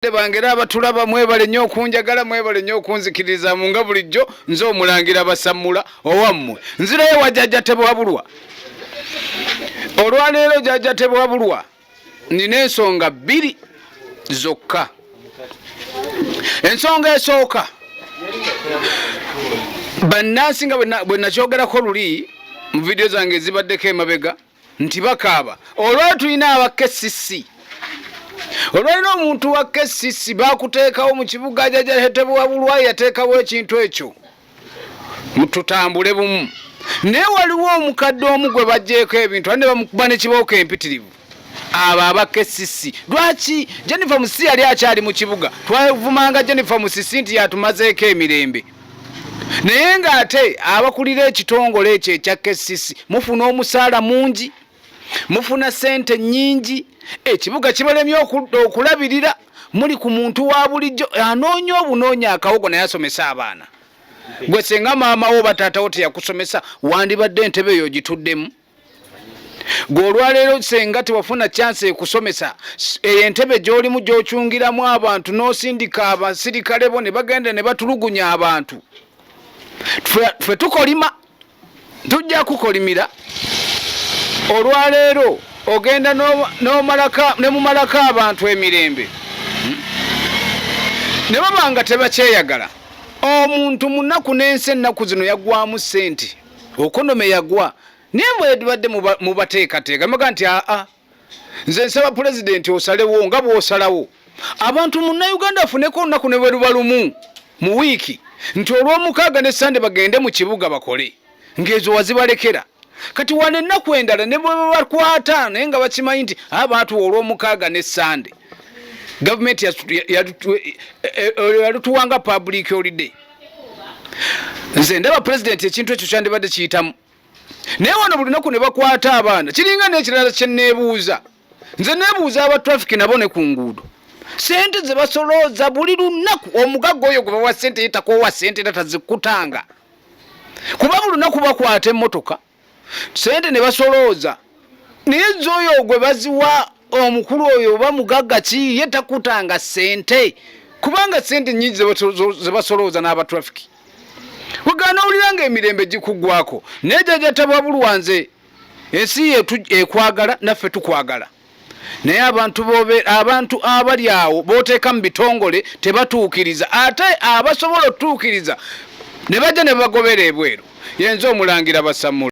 Bangera abatulaba mwebale nnyo okunjagala mwebale nnyo okunzikiriza mu nga bulijjo nze omulangira basamula owammwe nzireyo wajjajja tebwabulwa olwaleero jjajja tebwabulwa nina ensonga bbiri zokka. Ensonga esooka bannansi nga bwe nakyogerako luli mu vidiyo zange ezibaddeko emabega nti bakaaba olwali tulina aba KCCA. Olwalina omuntu wa KCCA bakuteekawo mu kibuga jjajja tebwabulwa yateekawo ekintu ekyo mututambule bumu. Naye waliwo omukadde omu gwe bajjeeko ebintu ate ne bamukuba n'ekibooko empitirivu. Abo aba KCCA lwaki Jennifer Musisi yali akyali mu kibuga twavumanga Jennifer Musisi nti yatumazeeko emirembe. Naye ng'ate abakulira ekitongole ekyo ekya KCCA mufuna omusaala mungi mufuna sente nnyingi ekibuga kibalemye okulabirira muli ku muntu wa bulijjo anoonya obunoonya akawogo naye asomesa abaana. Gwe senga maama wo bataatawo teyakusomesa wandibadde entebe eyo gituddemu. Gwe olwaleero senga tewafuna chance ekusomesa entebe gy'olimu gy'okyungiramu abantu n'osindika abasirikale bo ne bagenda ne batulugunya abantu. Ffe tukolima tujja kukolimira olwaleero ogenda ne mumalako abantu emirembe ne babanga tebakyeyagala. Omuntu munaku n'ensi ennaku zino yaggwamu ssente okonome yagwa naye mwebadde mubateekateeka maga nti nze nsaba pulezidenti osalewo nga bw'osalawo abantu munnayuganda afuneko olunaku ne bwe luba lumu mu wiiki nti olw'omukaaga ne Sande bagende mu kibuga bakole ng'ezo wazibalekera. Kati wane ennaku endala ne bwe bakwata naye nga bakimanyi nti abantu olw'omukaaga ne Sande gavumenti yalutuwanga public holiday. Nze ndaba pulezidenti ekintu ekyo kyandibadde kiyitamu. Naye wano buli lunaku ne bakwata abaana kiringa n'ekirala kye neebuuza nze neebuuza aba traffic nabo ne ku nguudo sente ze basolooza buli lunaku omugagga oyo gwe bawa sente yetakoowa sente era tazikutanga kuba buli lunaku bakwata emmotoka sente ne basolooza naye z'oyo gwe baziwa omukulu oyo oba mugagga ki ye takutanga sente kubanga sente nnyingi ze basolooza n'aba traffic. Wegana oliranga emirembe gikuggwako naye jjajja tebwabulwa nze ensi yetu ekwagala naffe tukwagala naye abantu abali awo booteeka mu bitongole tebatuukiriza ate abasobola otuukiriza ne bajja ne bagobera ebweru yenze omulangira basamula.